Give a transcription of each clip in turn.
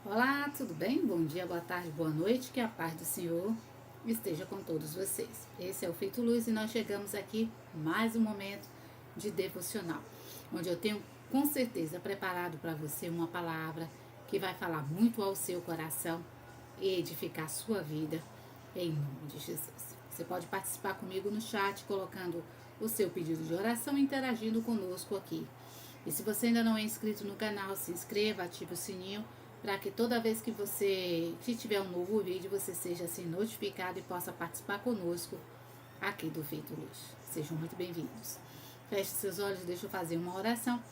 Olá, tudo bem? Bom dia, boa tarde, boa noite, que a paz do Senhor esteja com todos vocês. Esse é o Feito Luz e nós chegamos aqui mais um momento de devocional, onde eu tenho com certeza preparado para você uma palavra que vai falar muito ao seu coração e edificar a sua vida em nome de Jesus. Você pode participar comigo no chat colocando o seu pedido de oração e interagindo conosco aqui. E se você ainda não é inscrito no canal, se inscreva, ative o sininho para que toda vez que tiver um novo vídeo, você seja assim notificado e possa participar conosco aqui do Feito Luz. Sejam muito bem-vindos. Feche seus olhos, deixa eu fazer uma oração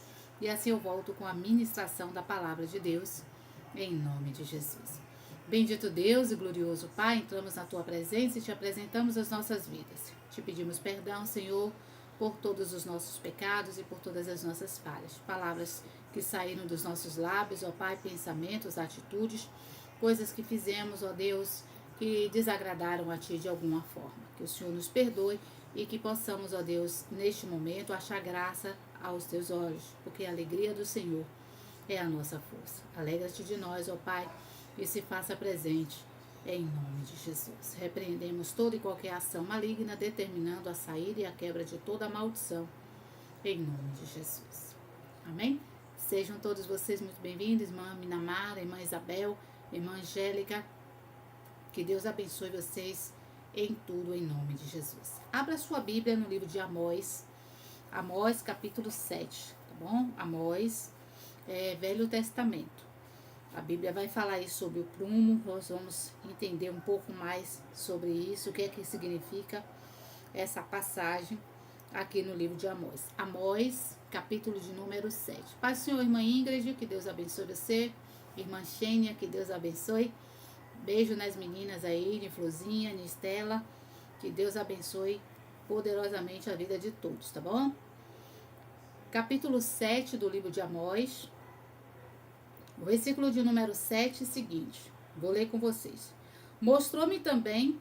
e assim eu volto com a ministração da palavra de Deus em nome de Jesus. Bendito Deus e glorioso Pai, entramos na Tua presença e Te apresentamos as nossas vidas. Te pedimos perdão, Senhor, por todos os nossos pecados e por todas as nossas falhas. Palavras que saíram dos nossos lábios, ó Pai, pensamentos, atitudes, coisas que fizemos, ó Deus, que desagradaram a Ti de alguma forma. Que o Senhor nos perdoe e que possamos, ó Deus, neste momento, achar graça aos Teus olhos, porque a alegria do Senhor é a nossa força. Alegra-te de nós, ó Pai, e se faça presente em nome de Jesus. Repreendemos toda e qualquer ação maligna, determinando a saída e a quebra de toda a maldição em nome de Jesus. Amém? Sejam todos vocês muito bem-vindos, irmã Minamara, irmã Isabel, irmã Angélica. Que Deus abençoe vocês em tudo em nome de Jesus. Abra sua Bíblia no livro de Amós, Amós capítulo 7, tá bom? Amós, Velho Testamento. A Bíblia vai falar aí sobre o prumo, nós vamos entender um pouco mais sobre isso, o que é que significa essa passagem aqui no livro de Amós. Amós, capítulo de número 7. Pai do Senhor, irmã Ingrid, que Deus abençoe você. Irmã Xênia, que Deus abençoe. Beijo nas meninas aí, Niflozinha, Nistela. Que Deus abençoe poderosamente a vida de todos, tá bom? Capítulo 7 do livro de Amós. O versículo de número 7 é o seguinte, vou ler com vocês. Mostrou-me também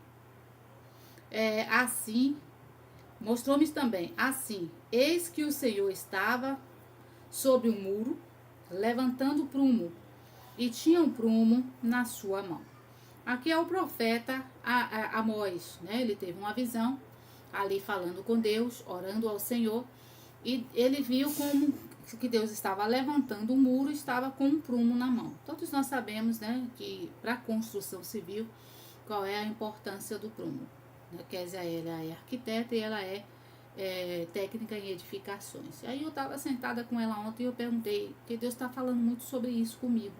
assim, eis que o Senhor estava sobre um muro, levantando o prumo, e tinha um prumo na sua mão. Aqui é o profeta Amós, né? Ele teve uma visão ali falando com Deus, orando ao Senhor, e ele viu como que Deus estava levantando o muro e estava com um prumo na mão. Todos nós sabemos, né, que para a construção civil, qual é a importância do prumo. Kézia, ela é arquiteta e ela é técnica em edificações. E aí eu estava sentada com ela ontem e eu perguntei, que Deus está falando muito sobre isso comigo,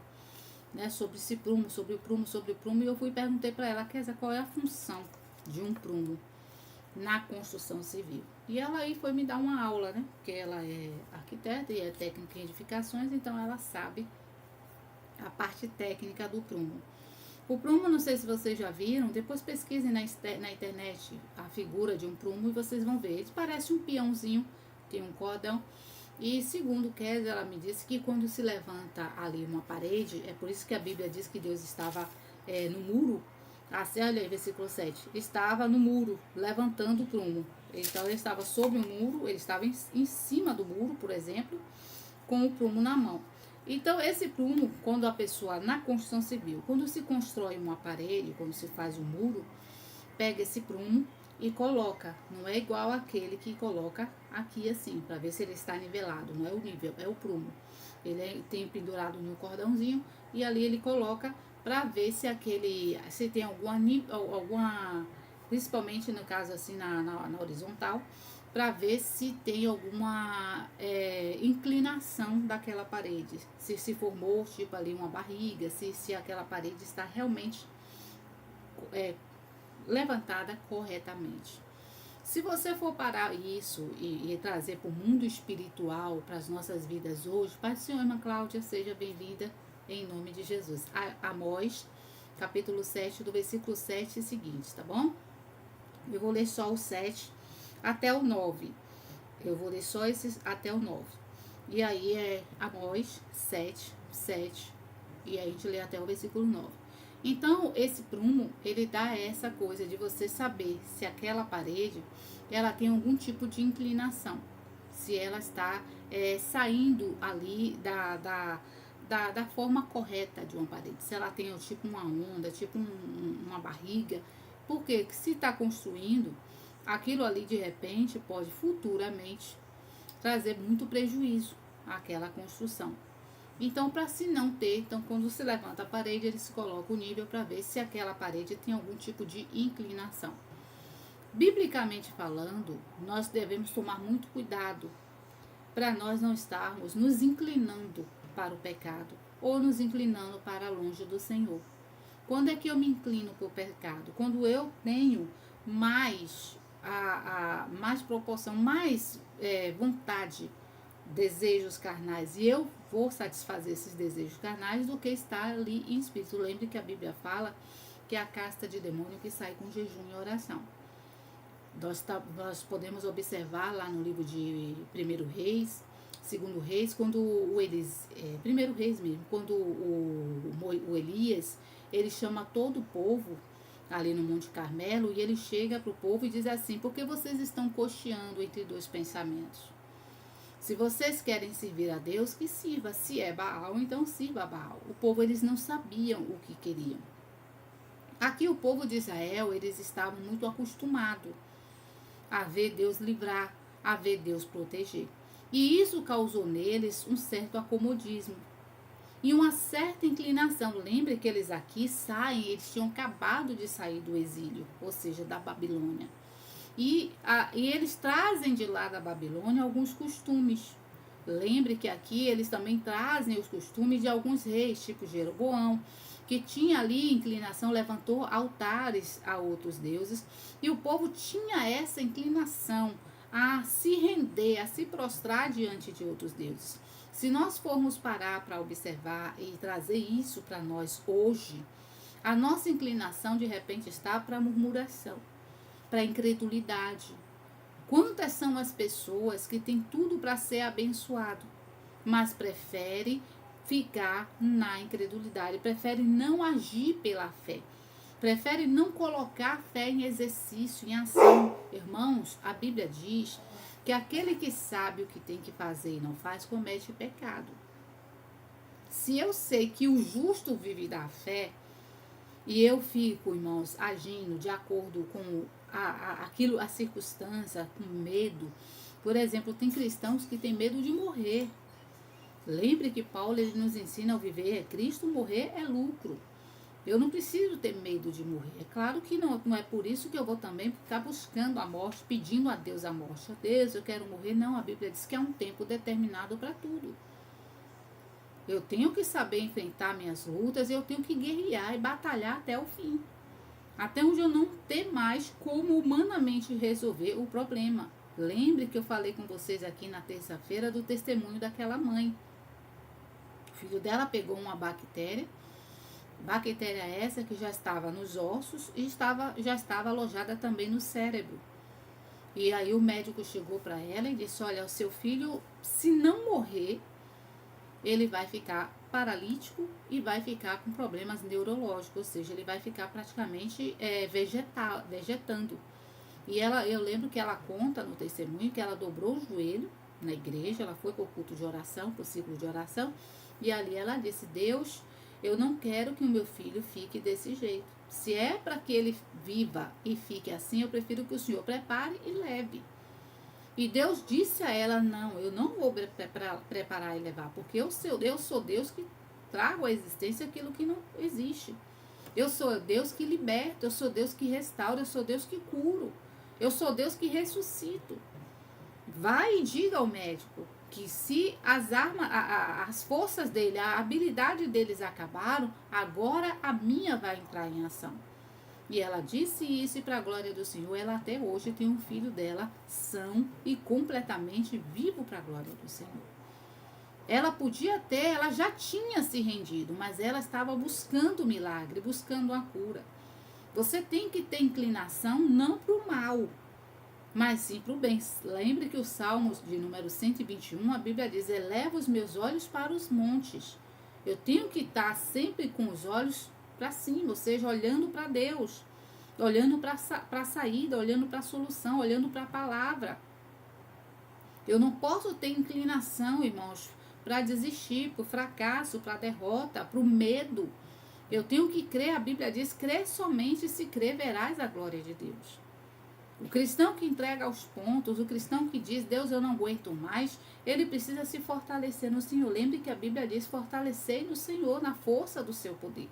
né, sobre esse prumo, sobre o prumo, e eu fui e perguntei para ela, Kézia, qual é a função de um prumo na construção civil. E ela aí foi me dar uma aula, né? Porque ela é arquiteta e é técnica em edificações, então ela sabe a parte técnica do prumo. O prumo, não sei se vocês já viram, depois pesquisem na internet a figura de um prumo e vocês vão ver. Ele parece um peãozinho, tem um cordão. E segundo Kézia, ela me disse que quando se levanta ali uma parede, é por isso que a Bíblia diz que Deus estava no muro. Assim, olha aí, versículo 7. Estava no muro, levantando o prumo. Então, ele estava sobre o muro, ele estava em cima do muro, por exemplo, com o prumo na mão. Então, esse prumo, quando a pessoa, na construção civil, quando se constrói uma parede, quando se faz um muro, pega esse prumo e coloca. Não é igual aquele que coloca aqui assim, para ver se ele está nivelado. Não é o nível, é o prumo. Ele tem pendurado no cordãozinho e ali ele coloca para ver se tem alguma, principalmente no caso assim na horizontal, para ver se tem alguma inclinação daquela parede, se formou tipo ali uma barriga, se aquela parede está realmente levantada corretamente. Se você for parar isso e trazer para o mundo espiritual, para as nossas vidas hoje, Pai do Senhor, irmã Cláudia, seja bem-vinda em nome de Jesus. Amós, capítulo 7, do versículo 7 e seguinte, tá bom? Eu vou ler só o 7 até o 9. Eu vou ler só esses até o 9. E aí é Amós 7, 7, e aí a gente lê até o versículo 9. Então, esse prumo, ele dá essa coisa de você saber se aquela parede, ela tem algum tipo de inclinação. Se ela está saindo ali da forma correta de uma parede. Se ela tem tipo uma onda, tipo uma barriga. Porque se está construindo, aquilo ali de repente pode futuramente trazer muito prejuízo àquela construção. Então, para se não ter, então quando se levanta a parede, ele se coloca o nível para ver se aquela parede tem algum tipo de inclinação. Biblicamente falando, nós devemos tomar muito cuidado para nós não estarmos nos inclinando para o pecado ou nos inclinando para longe do Senhor. Quando é que eu me inclino para o pecado? Quando eu tenho mais mais proporção, mais vontade, desejos carnais, e eu vou satisfazer esses desejos carnais do que estar ali em espírito. Lembre que a Bíblia fala que é a casta de demônio que sai com jejum e oração. Nós podemos observar lá no livro de 1 Reis, 2 Reis, quando o Elias, 1 Reis mesmo, quando o Elias, ele chama todo o povo ali no Monte Carmelo, e ele chega para o povo e diz assim: por que vocês estão cocheando entre dois pensamentos? Se vocês querem servir a Deus, que sirva. Se é Baal, então sirva a Baal. O povo, eles não sabiam o que queriam. Aqui o povo de Israel, eles estavam muito acostumados a ver Deus livrar, a ver Deus proteger. E isso causou neles um certo acomodismo e uma certa inclinação. Lembre que eles aqui saem, eles tinham acabado de sair do exílio, ou seja, da Babilônia. E eles trazem de lá da Babilônia alguns costumes. Lembre que aqui eles também trazem os costumes de alguns reis, tipo Jeroboão, que tinha ali inclinação, levantou altares a outros deuses, e o povo tinha essa inclinação a se render, a se prostrar diante de outros deuses. Se nós formos parar para observar e trazer isso para nós hoje, a nossa inclinação de repente está para a murmuração, para a incredulidade. Quantas são as pessoas que têm tudo para ser abençoado, mas preferem ficar na incredulidade, preferem não agir pela fé, preferem não colocar a fé em exercício, em ação. Irmãos, a Bíblia diz que aquele que sabe o que tem que fazer e não faz, comete pecado. Se eu sei que o justo vive da fé, e eu fico, irmãos, agindo de acordo com a circunstância, com medo. Por exemplo, tem cristãos que têm medo de morrer. Lembre que Paulo, ele nos ensina a viver é Cristo, morrer é lucro. Eu não preciso ter medo de morrer. É claro que não é por isso que eu vou também ficar buscando a morte, pedindo a Deus a morte. Deus, eu quero morrer. Não, a Bíblia diz que é um tempo determinado para tudo. Eu tenho que saber enfrentar minhas lutas, eu tenho que guerrear e batalhar até o fim. Até onde eu não ter mais como humanamente resolver o problema. Lembre que eu falei com vocês aqui na terça-feira do testemunho daquela mãe. O filho dela pegou uma bactéria essa que já estava nos ossos e já estava alojada também no cérebro. E aí o médico chegou para ela e disse: olha, o seu filho, se não morrer, ele vai ficar paralítico e vai ficar com problemas neurológicos, ou seja, ele vai ficar praticamente vegetando. E eu lembro que ela conta no testemunho que ela dobrou o joelho na igreja, ela foi para o culto de oração, para o ciclo de oração, e ali ela disse: Deus, eu não quero que o meu filho fique desse jeito. Se é para que ele viva e fique assim, eu prefiro que o Senhor prepare e leve. E Deus disse a ela: não, eu não vou preparar e levar, porque eu sou Deus que trago à existência aquilo que não existe. Eu sou Deus que liberta, eu sou Deus que restaura, eu sou Deus que curo, eu sou Deus que ressuscito. Vai e diga ao médico que se as forças dele, a habilidade deles acabaram, agora a minha vai entrar em ação. E ela disse isso, e para a glória do Senhor, ela até hoje tem um filho dela são e completamente vivo para a glória do Senhor. Ela podia ter, ela já tinha se rendido, mas ela estava buscando o milagre, buscando a cura. Você tem que ter inclinação não para o mal, mas sim para o bem. Lembre que o Salmos de número 121, a Bíblia diz: eleva os meus olhos para os montes. Eu tenho que estar sempre com os olhos para cima, ou seja, olhando para Deus, olhando para a saída, olhando para a solução, olhando para a palavra. Eu não posso ter inclinação, irmãos, para desistir, para o fracasso, para a derrota, para o medo. Eu tenho que crer, a Bíblia diz, crer somente, se crer verás a glória de Deus. O cristão que entrega aos pontos, o cristão que diz, Deus, eu não aguento mais, ele precisa se fortalecer no Senhor. Lembre que a Bíblia diz, fortalecei no Senhor, na força do seu poder.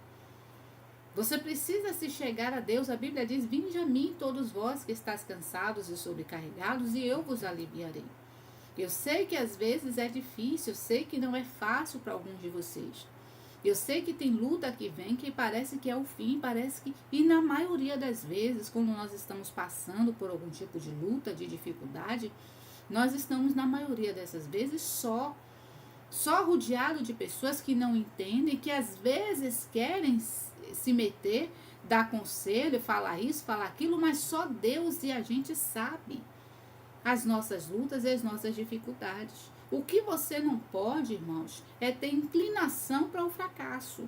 Você precisa se chegar a Deus. A Bíblia diz, vinde a mim todos vós que estáis cansados e sobrecarregados, e eu vos aliviarei. Eu sei que às vezes é difícil, eu sei que não é fácil para alguns de vocês. Eu sei que tem luta que vem que parece que é o fim, parece que... E na maioria das vezes, quando nós estamos passando por algum tipo de luta, de dificuldade, nós estamos, na maioria dessas vezes, só rodeado de pessoas que não entendem, que às vezes querem se meter, dar conselho, falar isso, falar aquilo, mas só Deus e a gente sabe as nossas lutas e as nossas dificuldades. O que você não pode, irmãos, é ter inclinação para o fracasso.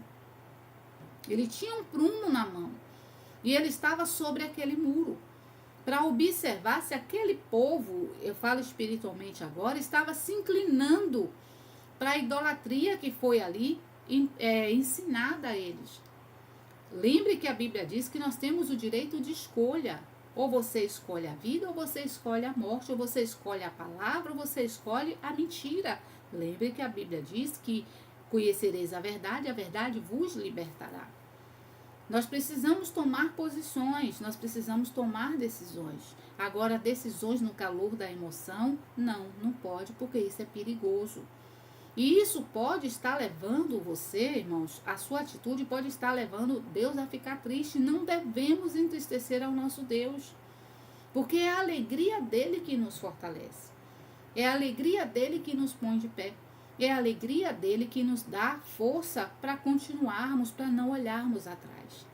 Ele tinha um prumo na mão e ele estava sobre aquele muro para observar se aquele povo, eu falo espiritualmente agora, estava se inclinando para a idolatria que foi ali ensinada a eles. Lembre que a Bíblia diz que nós temos o direito de escolha. Ou você escolhe a vida, ou você escolhe a morte, ou você escolhe a palavra, ou você escolhe a mentira. Lembre que a Bíblia diz que conhecereis a verdade vos libertará. Nós precisamos tomar posições, nós precisamos tomar decisões. Agora, decisões no calor da emoção, não pode, porque isso é perigoso. E isso pode estar levando você, irmãos, a sua atitude pode estar levando Deus a ficar triste. Não devemos entristecer ao nosso Deus, porque é a alegria dele que nos fortalece. É a alegria dele que nos põe de pé. É a alegria dele que nos dá força para continuarmos, para não olharmos atrás.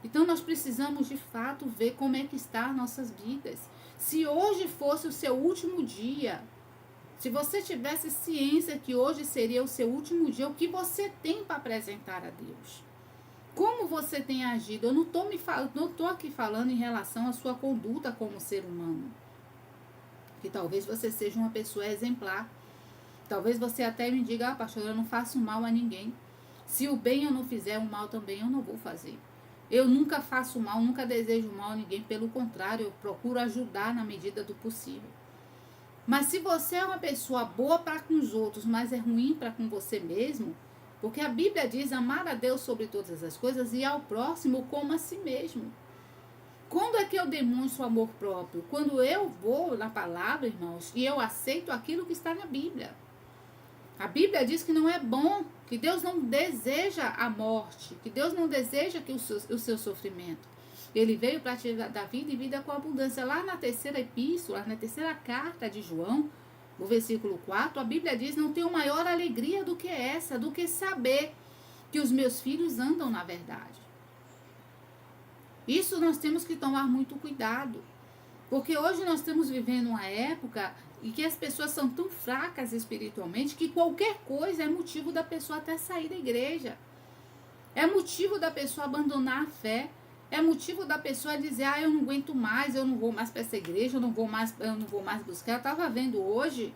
Então nós precisamos de fato ver como é que está as nossas vidas. Se hoje fosse o seu último dia, se você tivesse ciência que hoje seria o seu último dia, o que você tem para apresentar a Deus? Como você tem agido? Eu não estou aqui falando em relação à sua conduta como ser humano. Que talvez você seja uma pessoa exemplar. Talvez você até me diga, pastor, eu não faço mal a ninguém. Se o bem eu não fizer, o mal também eu não vou fazer. Eu nunca faço mal, nunca desejo mal a ninguém. Pelo contrário, eu procuro ajudar na medida do possível. Mas se você é uma pessoa boa para com os outros, mas é ruim para com você mesmo, porque a Bíblia diz amar a Deus sobre todas as coisas e ao próximo como a si mesmo. Quando é que eu demonstro amor próprio? Quando eu vou na palavra, irmãos, e eu aceito aquilo que está na Bíblia. A Bíblia diz que não é bom, que Deus não deseja a morte, que Deus não deseja que o seu sofrimento. Ele veio para te dar vida e vida com abundância. Lá na terceira epístola, na terceira carta de João, no versículo 4, a Bíblia diz, não tenho maior alegria do que essa, do que saber que os meus filhos andam na verdade. Isso nós temos que tomar muito cuidado. Porque hoje nós estamos vivendo uma época em que as pessoas são tão fracas espiritualmente que qualquer coisa é motivo da pessoa até sair da igreja. É motivo da pessoa abandonar a fé. É motivo da pessoa dizer, eu não aguento mais, eu não vou mais para essa igreja, eu não vou mais buscar. Eu estava vendo hoje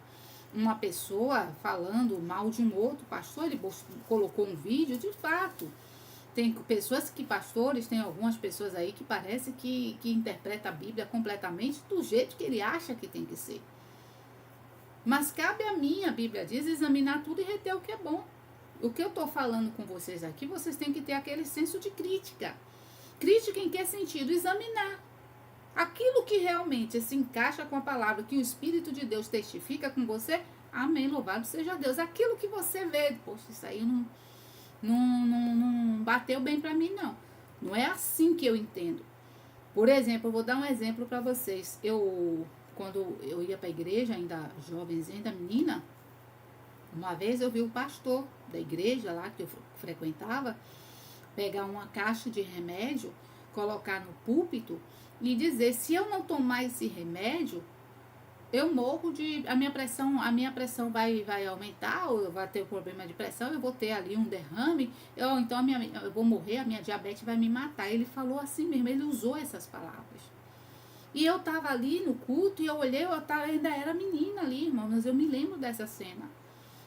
uma pessoa falando mal de um outro pastor, ele colocou um vídeo, de fato. Tem pessoas que, pastores, tem algumas pessoas aí que parece que interpreta a Bíblia completamente do jeito que ele acha que tem que ser. Mas cabe a mim, a Bíblia diz, examinar tudo e reter o que é bom. O que eu estou falando com vocês aqui, vocês têm que ter aquele senso de crítica. Crítica em que sentido? Examinar. Aquilo que realmente se encaixa com a palavra, que o Espírito de Deus testifica com você, amém, louvado seja Deus. Aquilo que você vê, poxa, isso aí não bateu bem para mim, não. Não é assim que eu entendo. Por exemplo, eu vou dar um exemplo para vocês. Quando eu ia para a igreja, ainda jovenzinha, ainda menina, uma vez eu vi o pastor da igreja lá que eu frequentava, pegar uma caixa de remédio, colocar no púlpito e dizer, se eu não tomar esse remédio, eu morro a minha pressão vai aumentar, ou eu vou ter um problema de pressão, eu vou ter ali um derrame, ou então eu vou morrer, a minha diabetes vai me matar. Ele falou assim mesmo, ele usou essas palavras. E eu estava ali no culto e eu olhei, ainda era menina ali, irmão, mas eu me lembro dessa cena.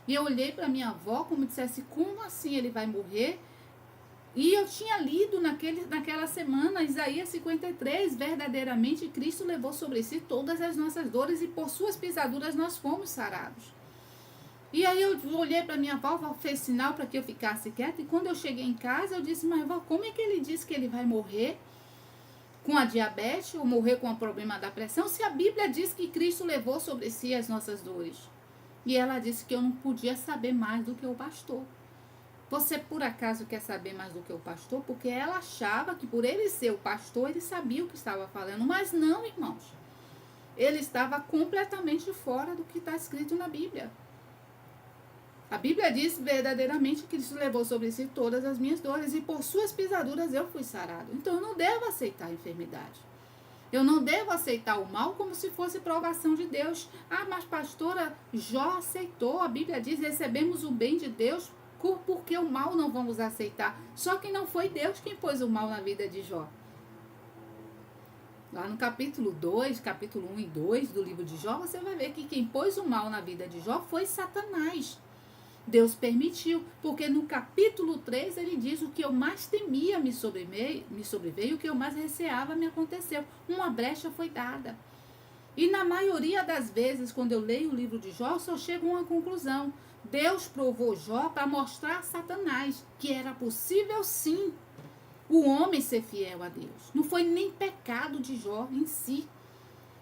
E eu olhei para minha avó como dissesse, como assim ele vai morrer? E eu tinha lido naquela semana, Isaías 53, verdadeiramente Cristo levou sobre si todas as nossas dores e por suas pisaduras nós fomos sarados. E aí eu olhei para minha avó, fez sinal para que eu ficasse quieta, e quando eu cheguei em casa, eu disse, mas avó, como é que ele disse que ele vai morrer com a diabetes ou morrer com o problema da pressão, se a Bíblia diz que Cristo levou sobre si as nossas dores? E ela disse que eu não podia saber mais do que o pastor. Você por acaso quer saber mais do que o pastor? Porque ela achava que por ele ser o pastor, ele sabia o que estava falando. Mas não, irmãos. Ele estava completamente fora do que está escrito na Bíblia. A Bíblia diz verdadeiramente que Cristo levou sobre si todas as minhas dores e por suas pisaduras eu fui sarado. Então eu não devo aceitar a enfermidade. Eu não devo aceitar o mal como se fosse provação de Deus. Ah, mas pastora, Jó aceitou. A Bíblia diz, recebemos o bem de Deus porque o mal não vamos aceitar. Só que não foi Deus quem pôs o mal na vida de Jó. Lá no capítulo 2, capítulo 1 e 2 do livro de Jó, você vai ver que quem pôs o mal na vida de Jó foi Satanás. Deus permitiu, porque no capítulo 3 ele diz, o que eu mais temia me sobreveio, o que eu mais receava me aconteceu. Uma brecha foi dada. E na maioria das vezes, quando eu leio o livro de Jó, eu só chego a uma conclusão. Deus provou Jó para mostrar a Satanás que era possível sim o homem ser fiel a Deus. Não foi nem pecado de Jó em si.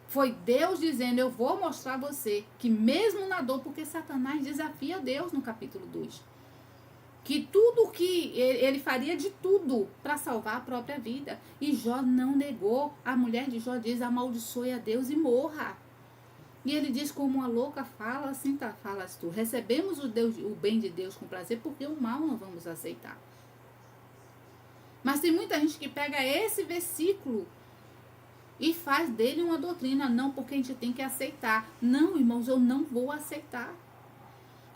Foi Deus dizendo, eu vou mostrar a você que mesmo na dor, porque Satanás desafia Deus no capítulo 2. Que tudo que ele faria de tudo para salvar a própria vida. E Jó não negou. A mulher de Jó diz, amaldiçoe a Deus e morra. E ele diz, como uma louca fala, assim falas tu. Recebemos o bem de Deus com prazer, porque o mal não vamos aceitar. Mas tem muita gente que pega esse versículo e faz dele uma doutrina. Não, porque a gente tem que aceitar. Não, irmãos, eu não vou aceitar.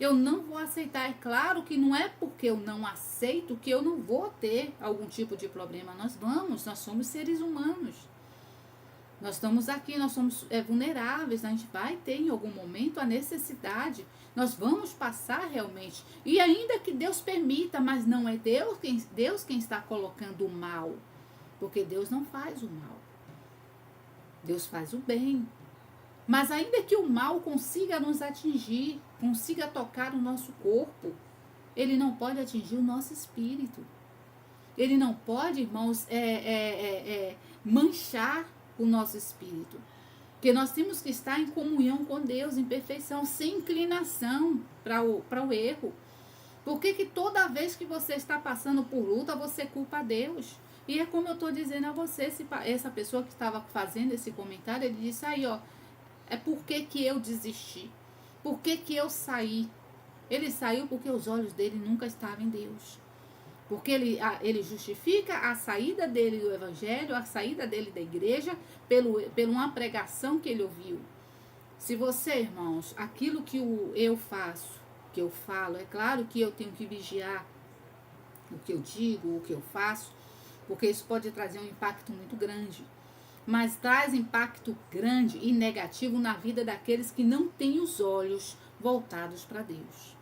Eu não vou aceitar. É claro que não é porque eu não aceito que eu não vou ter algum tipo de problema. Nós somos seres humanos. Nós estamos aqui, nós somos vulneráveis, a gente vai ter em algum momento a necessidade, nós vamos passar realmente. E ainda que Deus permita, mas não é Deus quem está colocando o mal, porque Deus não faz o mal. Deus faz o bem. Mas ainda que o mal consiga nos atingir, consiga tocar o nosso corpo, ele não pode atingir o nosso espírito. Ele não pode, irmãos, manchar o nosso espírito. Porque nós temos que estar em comunhão com Deus, em perfeição, sem inclinação para o erro. Por que toda vez que você está passando por luta, você culpa a Deus? E é como eu estou dizendo a você, essa pessoa que estava fazendo esse comentário, ele disse aí, ó, é por que eu desisti? Por que eu saí? Ele saiu porque os olhos dele nunca estavam em Deus. Porque ele justifica a saída dele do evangelho, a saída dele da igreja, pela uma pregação que ele ouviu. Se você, irmãos, aquilo que eu faço, que eu falo, é claro que eu tenho que vigiar o que eu digo, o que eu faço, porque isso pode trazer um impacto muito grande. Mas traz impacto grande e negativo na vida daqueles que não têm os olhos voltados para Deus.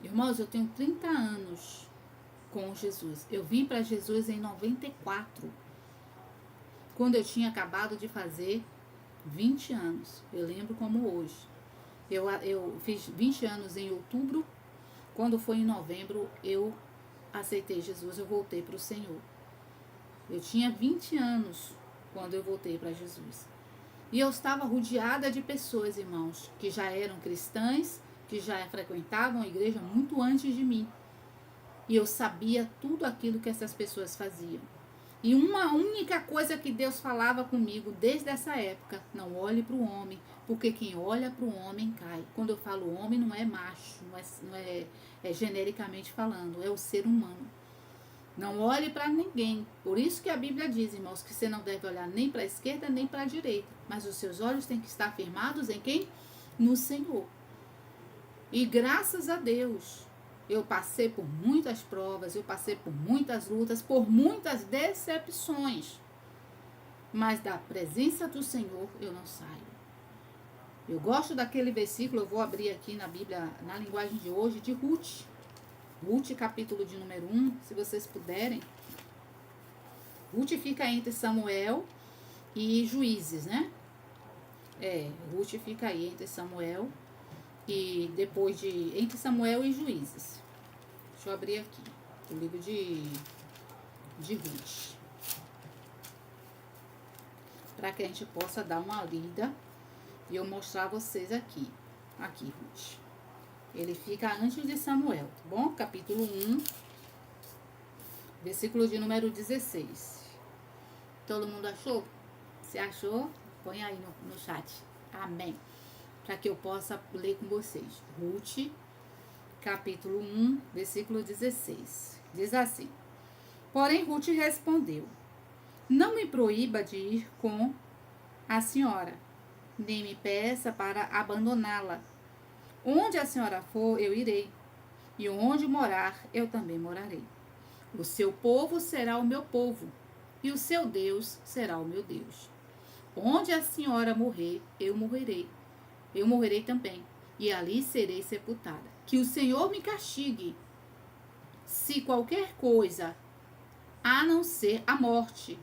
Irmãos, eu tenho 30 anos com Jesus. Eu vim para Jesus em 94, quando eu tinha acabado de fazer 20 anos. Eu lembro como hoje. Eu fiz 20 anos em outubro. Quando foi em novembro, eu aceitei Jesus, eu voltei para o Senhor. Eu tinha 20 anos quando eu voltei para Jesus. E eu estava rodeada de pessoas, irmãos, que já eram cristãs, que já frequentavam a igreja muito antes de mim. E eu sabia tudo aquilo que essas pessoas faziam. E uma única coisa que Deus falava comigo desde essa época: não olhe para o homem, porque quem olha para o homem cai. Quando eu falo homem, não é macho, não é genericamente falando, é o ser humano. Não olhe para ninguém. Por isso que a Bíblia diz, irmãos, que você não deve olhar nem para a esquerda nem para a direita. Mas os seus olhos têm que estar firmados em quem? No Senhor. E graças a Deus, eu passei por muitas provas, eu passei por muitas lutas, por muitas decepções. Mas da presença do Senhor eu não saio. Eu gosto daquele versículo, eu vou abrir aqui na Bíblia, na linguagem de hoje, de Ruth. Ruth, capítulo de número 1, se vocês puderem. Ruth fica entre Samuel e Juízes, né? Ruth fica aí entre Samuel e depois de... entre Samuel e Juízes. Deixa eu abrir aqui o livro de Ruth. Para que a gente possa dar uma lida e eu mostrar a vocês aqui. Aqui, Ruth. Ele fica antes de Samuel, tá bom? Capítulo 1, versículo de número 16. Todo mundo achou? Se achou, põe aí no chat. Amém. Para que eu possa ler com vocês. Ruth, capítulo 1, versículo 16. Diz assim: Porém, Ruth respondeu: Não me proíba de ir com a senhora, nem me peça para abandoná-la. Onde a senhora for, eu irei, e onde morar, eu também morarei. O seu povo será o meu povo, e o seu Deus será o meu Deus. Onde a senhora morrer, eu morrerei. Eu morrerei também, e ali serei sepultada. Que o Senhor me castigue, se qualquer coisa, a não ser a morte,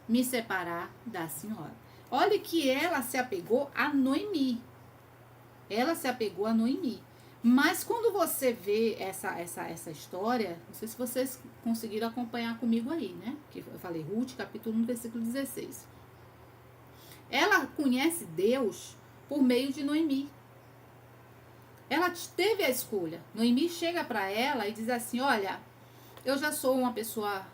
me separar da senhora. Olha que ela se apegou a Noemi. Ela se apegou a Noemi. Mas quando você vê essa história, não sei se vocês conseguiram acompanhar comigo aí, né? Que eu falei Ruth, capítulo 1, versículo 16. Ela conhece Deus por meio de Noemi. Ela teve a escolha. Noemi chega para ela e diz assim: olha, eu já sou uma pessoa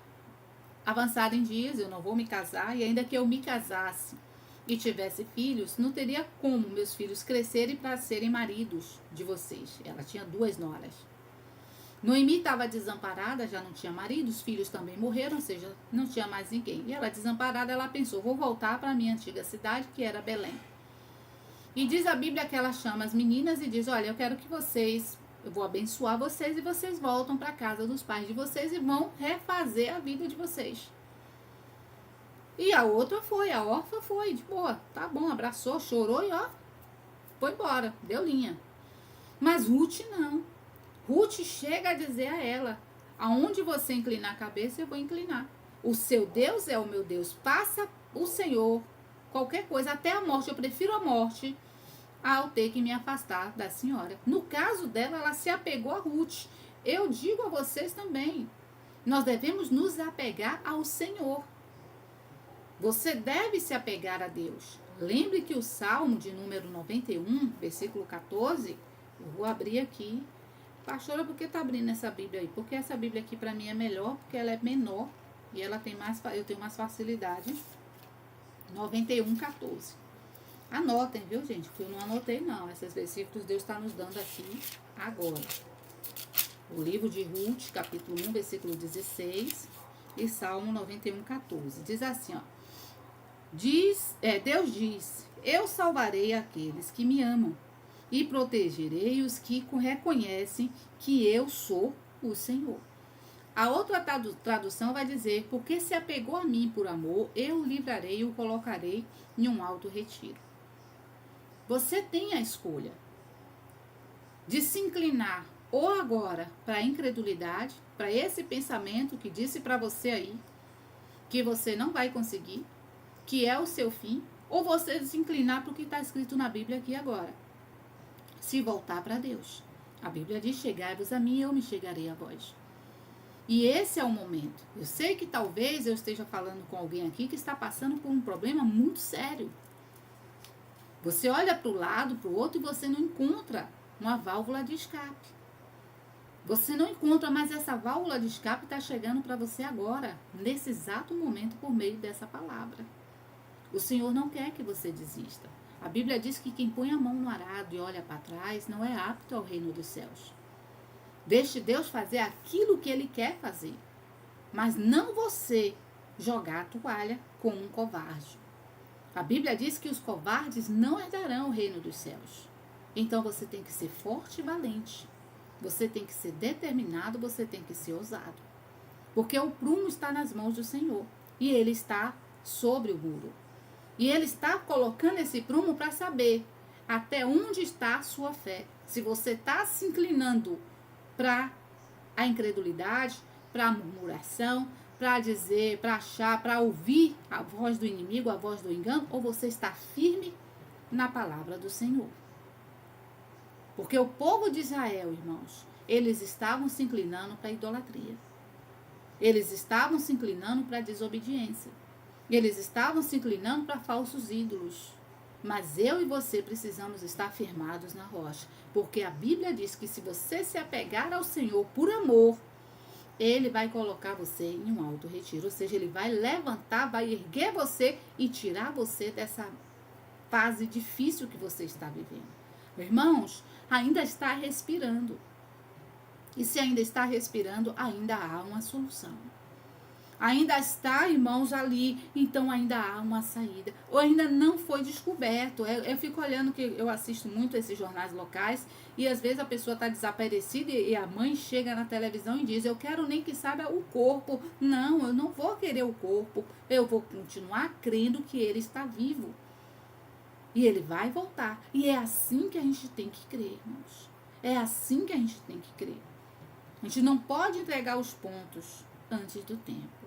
avançada em dias, eu não vou me casar, e ainda que eu me casasse e tivesse filhos, não teria como meus filhos crescerem para serem maridos de vocês. Ela tinha 2 noras. Noemi estava desamparada, já não tinha marido, os filhos também morreram, ou seja, não tinha mais ninguém. E ela desamparada, ela pensou: vou voltar para a minha antiga cidade, que era Belém. E diz a Bíblia que ela chama as meninas e diz: olha, eu quero que vocês, eu vou abençoar vocês e vocês voltam para a casa dos pais de vocês e vão refazer a vida de vocês. E a outra foi, a órfã foi, de boa, tá bom, abraçou, chorou e ó, foi embora, deu linha. Mas Ruth não. Ruth chega a dizer a ela: aonde você inclinar a cabeça, eu vou inclinar. O seu Deus é o meu Deus. Passa o Senhor, qualquer coisa, até a morte. Eu prefiro a morte ao ter que me afastar da senhora. No caso dela, ela se apegou a Ruth. Eu digo a vocês também, nós devemos nos apegar ao Senhor. Você deve se apegar a Deus. Lembre que o Salmo de número 91, versículo 14, eu vou abrir aqui. Pastora, por que está abrindo essa Bíblia aí? Porque essa Bíblia aqui para mim é melhor, porque ela é menor e ela tem mais, eu tenho mais facilidade. 91, 14. Anotem, viu, gente? Porque eu não anotei, não. Esses versículos Deus está nos dando aqui agora. O livro de Ruth, capítulo 1, versículo 16 e Salmo 91, 14. Diz assim, ó. Deus diz: eu salvarei aqueles que me amam e protegerei os que reconhecem que eu sou o Senhor. A outra tradução vai dizer: porque se apegou a mim por amor, eu o livrarei e o colocarei em um alto retiro. Você tem a escolha de se inclinar ou agora para a incredulidade, para esse pensamento que disse para você aí que você não vai conseguir, que é o seu fim, ou você se inclinar para o que está escrito na Bíblia aqui agora. Se voltar para Deus. A Bíblia diz: chegai-vos a mim e eu me chegarei a vós. E esse é o momento. Eu sei que talvez eu esteja falando com alguém aqui que está passando por um problema muito sério. Você olha para o lado, para o outro, e você não encontra uma válvula de escape. Você não encontra, mas essa válvula de escape está chegando para você agora, nesse exato momento, por meio dessa palavra. O Senhor não quer que você desista. A Bíblia diz que quem põe a mão no arado e olha para trás não é apto ao reino dos céus. Deixe Deus fazer aquilo que Ele quer fazer, mas não você jogar a toalha como um covarde. A Bíblia diz que os covardes não herdarão o reino dos céus. Então você tem que ser forte e valente. Você tem que ser determinado, você tem que ser ousado. Porque o prumo está nas mãos do Senhor. E Ele está sobre o muro. E Ele está colocando esse prumo para saber: Até onde está a sua fé? Se você está se inclinando para a incredulidade, para a murmuração, para dizer, para achar, para ouvir a voz do inimigo, a voz do engano, ou você está firme na palavra do Senhor? Porque o povo de Israel, irmãos, eles estavam se inclinando para a idolatria. Eles estavam se inclinando para a desobediência. Eles estavam se inclinando para falsos ídolos. Mas eu e você precisamos estar firmados na rocha. Porque a Bíblia diz que se você se apegar ao Senhor por amor, Ele vai colocar você em um alto retiro. Ou seja, Ele vai levantar, vai erguer você e tirar você dessa fase difícil que você está vivendo. Irmãos, ainda está respirando. E se ainda está respirando, ainda há uma solução. Ainda está, irmãos, ali, então ainda há uma saída. Ou ainda não foi descoberto. Eu fico olhando, que eu assisto muito esses jornais locais, e às vezes a pessoa está desaparecida e a mãe chega na televisão e diz: eu quero nem que saiba o corpo. Não, eu não vou querer o corpo. Eu vou continuar crendo que ele está vivo. E ele vai voltar. E é assim que a gente tem que crer, irmãos. É assim que a gente tem que crer. A gente não pode entregar os pontos antes do tempo.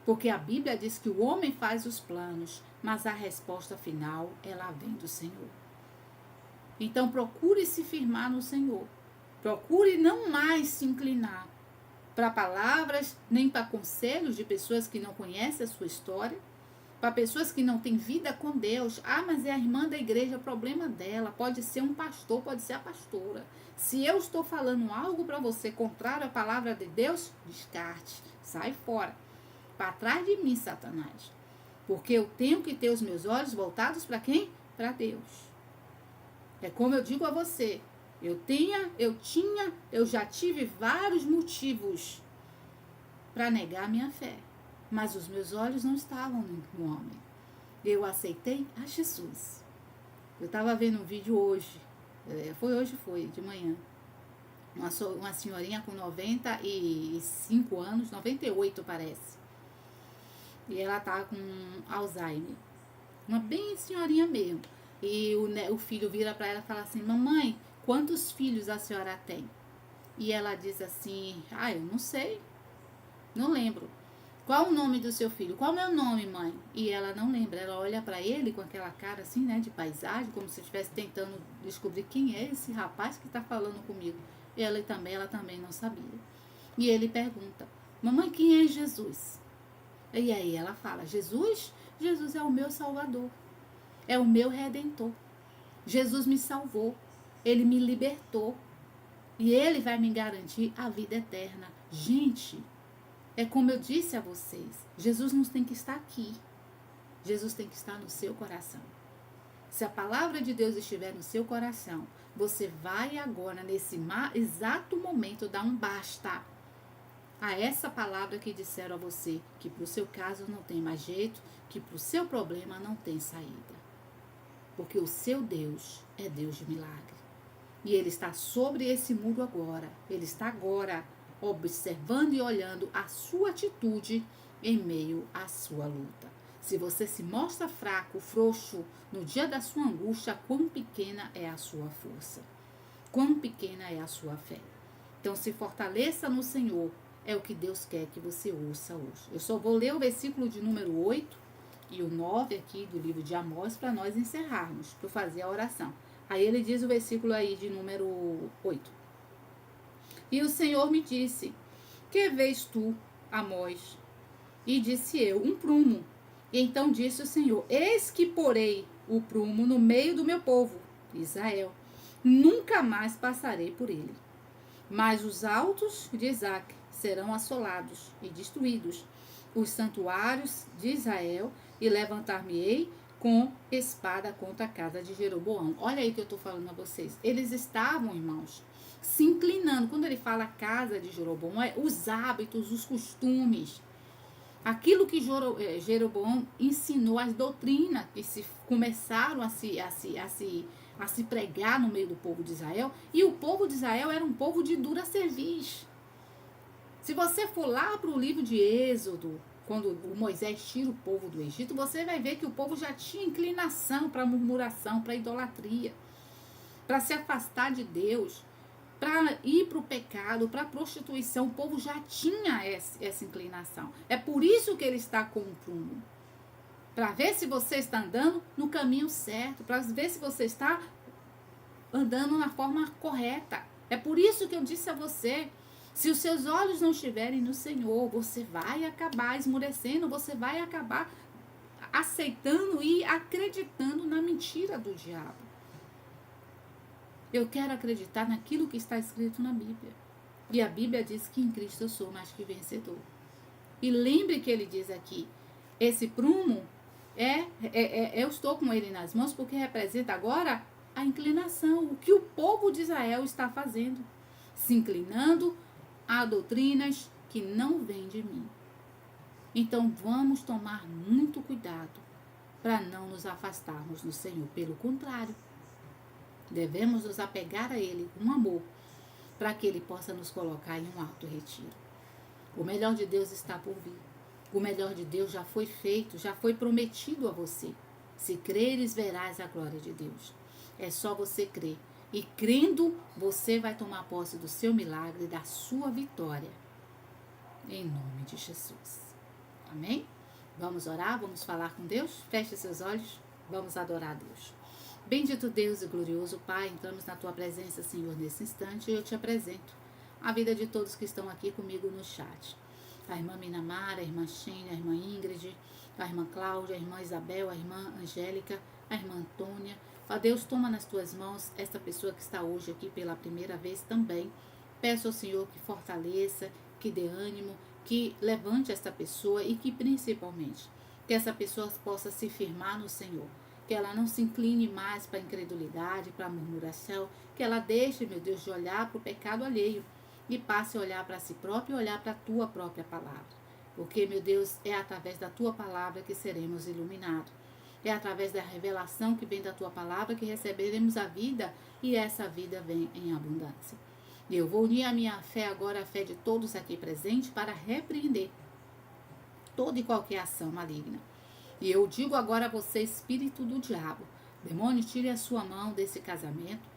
Porque a Bíblia diz que o homem faz os planos, mas a resposta final, ela vem do Senhor. Então procure se firmar no Senhor. Procure não mais se inclinar para palavras, nem para conselhos de pessoas que não conhecem a sua história, para pessoas que não têm vida com Deus. Ah, mas é a irmã da igreja, problema dela. Pode ser um pastor, pode ser a pastora. Se eu estou falando algo para você contrário à palavra de Deus, descarte, sai fora. Para trás de mim, Satanás. Porque eu tenho que ter os meus olhos voltados para quem? Para Deus. É como eu digo a você. Eu já tive vários motivos para negar minha fé. Mas os meus olhos não estavam no homem. Eu aceitei a Jesus. Eu estava vendo um vídeo hoje. Foi de manhã. Uma senhorinha com 95 anos, 98 parece. E ela tá com Alzheimer. Uma bem senhorinha mesmo. E o filho vira para ela e fala assim: mamãe, quantos filhos a senhora tem? E ela diz assim: eu não sei. Não lembro. Qual o nome do seu filho? Qual o meu nome, mãe? E ela não lembra. Ela olha para ele com aquela cara assim, né, de paisagem, como se estivesse tentando descobrir quem é esse rapaz que está falando comigo. Ela também não sabia. E ele pergunta: mamãe, quem é Jesus? E aí ela fala: Jesus? Jesus é o meu Salvador. É o meu Redentor. Jesus me salvou. Ele me libertou. E Ele vai me garantir a vida eterna. Gente, é como eu disse a vocês. Jesus não tem que estar aqui. Jesus tem que estar no seu coração. Se a palavra de Deus estiver no seu coração, você vai agora, nesse exato momento, dar um basta a essa palavra que disseram a você, que para o seu caso não tem mais jeito, que para o seu problema não tem saída. Porque o seu Deus é Deus de milagre. E Ele está sobre esse muro agora. Ele está agora observando e olhando a sua atitude em meio à sua luta. Se você se mostra fraco, frouxo, no dia da sua angústia, quão pequena é a sua força. Quão pequena é a sua fé. Então se fortaleça no Senhor. É o que Deus quer que você ouça hoje. Eu só vou ler o versículo de número 8 e o 9 aqui do livro de Amós para nós encerrarmos, para fazer a oração. Aí ele diz o versículo aí de número 8. E o Senhor me disse: que vês tu, Amós? E disse eu: um prumo. E então disse o Senhor: eis que porei o prumo no meio do meu povo, Israel. Nunca mais passarei por ele. Mas os altos de Isaac serão assolados e destruídos, os santuários de Israel, e levantar-me-ei com espada contra a casa de Jeroboão. Olha aí que eu estou falando a vocês. Eles estavam, irmãos, se inclinando. Quando ele fala casa de Jeroboão, é os hábitos, os costumes. Aquilo que Jeroboão ensinou, as doutrinas que começaram a se pregar no meio do povo de Israel. E o povo de Israel era um povo de dura cerviz. Se você for lá para o livro de Êxodo, quando o Moisés tira o povo do Egito, você vai ver que o povo já tinha inclinação para murmuração, para idolatria. para se afastar de Deus, para ir para o pecado, para a prostituição. O povo já tinha essa inclinação. É por isso que ele está com o prumo. Para ver se você está andando no caminho certo, para ver se você está andando na forma correta. É por isso que eu disse a você, se os seus olhos não estiverem no Senhor, você vai acabar esmurecendo, você vai acabar aceitando e acreditando na mentira do diabo. Eu quero acreditar naquilo que está escrito na Bíblia. E a Bíblia diz que em Cristo eu sou mais que vencedor. E lembre que ele diz aqui, esse prumo eu estou com ele nas mãos porque representa agora a inclinação, o que o povo de Israel está fazendo, se inclinando a doutrinas que não vêm de mim. Então vamos tomar muito cuidado para não nos afastarmos do Senhor. Pelo contrário, devemos nos apegar a Ele com amor, para que Ele possa nos colocar em um alto retiro. O melhor de Deus está por vir. O melhor de Deus já foi feito, já foi prometido a você. Se creres, verás a glória de Deus. É só você crer. E crendo, você vai tomar posse do seu milagre e da sua vitória. Em nome de Jesus. Amém? Vamos orar, vamos falar com Deus? Feche seus olhos, vamos adorar a Deus. Bendito Deus e glorioso Pai, entramos na Tua presença, Senhor, nesse instante, e eu te apresento a vida de todos que estão aqui comigo no chat. A irmã Minamara, a irmã Xênia, a irmã Ingrid, a irmã Cláudia, a irmã Isabel, a irmã Angélica, a irmã Antônia. Ó Deus, toma nas Tuas mãos esta pessoa que está hoje aqui pela primeira vez também. Peço ao Senhor que fortaleça, que dê ânimo, que levante esta pessoa e que principalmente que essa pessoa possa se firmar no Senhor. Que ela não se incline mais para a incredulidade, para a murmuração, que ela deixe, meu Deus, de olhar para o pecado alheio e passe a olhar para si própria e olhar para a Tua própria palavra. Porque, meu Deus, é através da Tua palavra que seremos iluminados. É através da revelação que vem da Tua palavra que receberemos a vida e essa vida vem em abundância. E eu vou unir a minha fé agora, a fé de todos aqui presentes, para repreender toda e qualquer ação maligna. E eu digo agora a você, espírito do diabo, demônio, tire a sua mão desse casamento,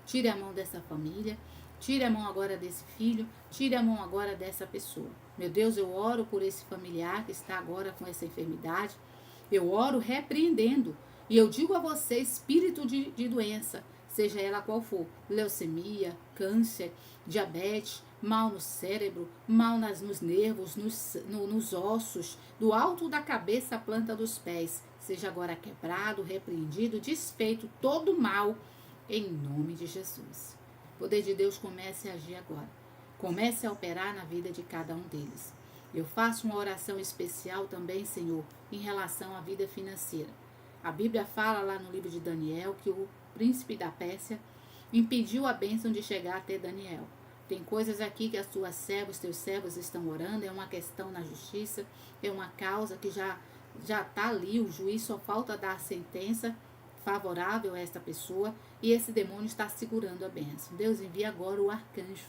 tire a mão dessa família, tire a mão agora desse filho, tire a mão agora dessa pessoa. Meu Deus, eu oro por esse familiar que está agora com essa enfermidade, eu oro repreendendo, e eu digo a você, espírito de doença, seja ela qual for, leucemia, câncer, diabetes, mal no cérebro, mal nos nervos, nos ossos, do alto da cabeça à planta dos pés, seja agora quebrado, repreendido, desfeito todo mal, em nome de Jesus. O poder de Deus comece a agir agora. Comece a operar na vida de cada um deles. Eu faço uma oração especial também, Senhor, em relação à vida financeira. A Bíblia fala lá no livro de Daniel que o príncipe da Pérsia impediu a bênção de chegar até Daniel. Tem coisas aqui que as tuas servas, teus servos estão orando, é uma questão na justiça, é uma causa que já está ali, o juiz só falta dar a sentença favorável a esta pessoa e esse demônio está segurando a bênção. Deus envia agora o arcanjo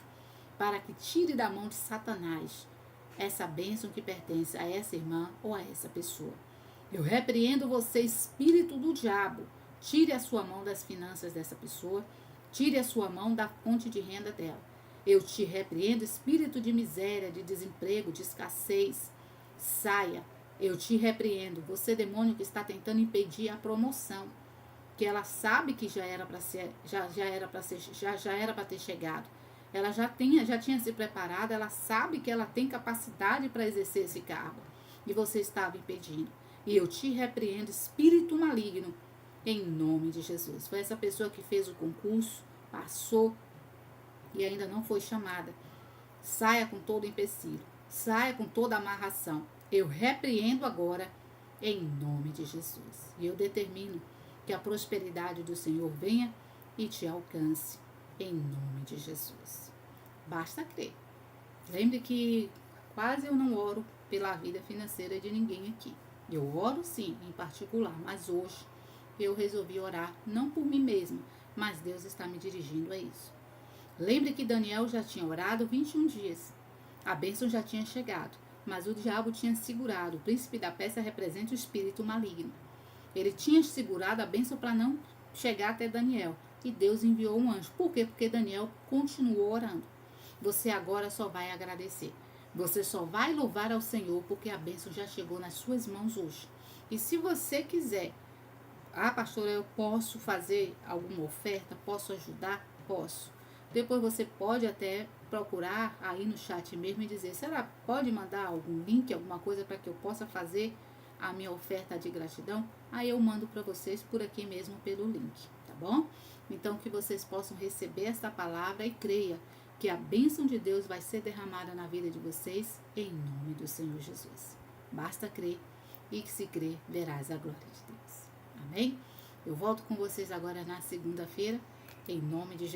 para que tire da mão de Satanás essa bênção que pertence a essa irmã ou a essa pessoa. Eu repreendo você, espírito do diabo, tire a sua mão das finanças dessa pessoa, tire a sua mão da fonte de renda dela. Eu te repreendo, espírito de miséria, de desemprego, de escassez. Saia. Eu te repreendo. Você, demônio, que está tentando impedir a promoção, que ela sabe que já era para ter chegado. Ela já tinha se preparado, ela sabe que ela tem capacidade para exercer esse cargo. E você estava impedindo. E eu te repreendo, espírito maligno, em nome de Jesus. Foi essa pessoa que fez o concurso, passou e ainda não foi chamada. Saia com todo empecilho, saia com toda amarração. Eu repreendo agora em nome de Jesus. E eu determino que a prosperidade do Senhor venha e te alcance em nome de Jesus. Basta crer. Lembre que quase eu não oro pela vida financeira de ninguém aqui. Eu oro sim, em particular, mas hoje eu resolvi orar não por mim mesma, mas Deus está me dirigindo a isso. Lembre que Daniel já tinha orado 21 dias. A bênção já tinha chegado, mas o diabo tinha segurado. O príncipe da Pérsia representa o espírito maligno. Ele tinha segurado a bênção para não chegar até Daniel. e Deus enviou um anjo. Por quê? Porque Daniel continuou orando. Você agora só vai agradecer. Você só vai louvar ao Senhor porque a bênção já chegou nas suas mãos hoje. E se você quiser, pastora, eu posso fazer alguma oferta? Posso ajudar? Posso. Depois você pode até procurar aí no chat mesmo e dizer, será pode mandar algum link, alguma coisa para que eu possa fazer a minha oferta de gratidão? Aí eu mando para vocês por aqui mesmo pelo link, tá bom? Então que vocês possam receber esta palavra e creia que a bênção de Deus vai ser derramada na vida de vocês em nome do Senhor Jesus. Basta crer e que se crer, verás a glória de Deus. Amém? Eu volto com vocês agora na segunda-feira, em nome de Jesus.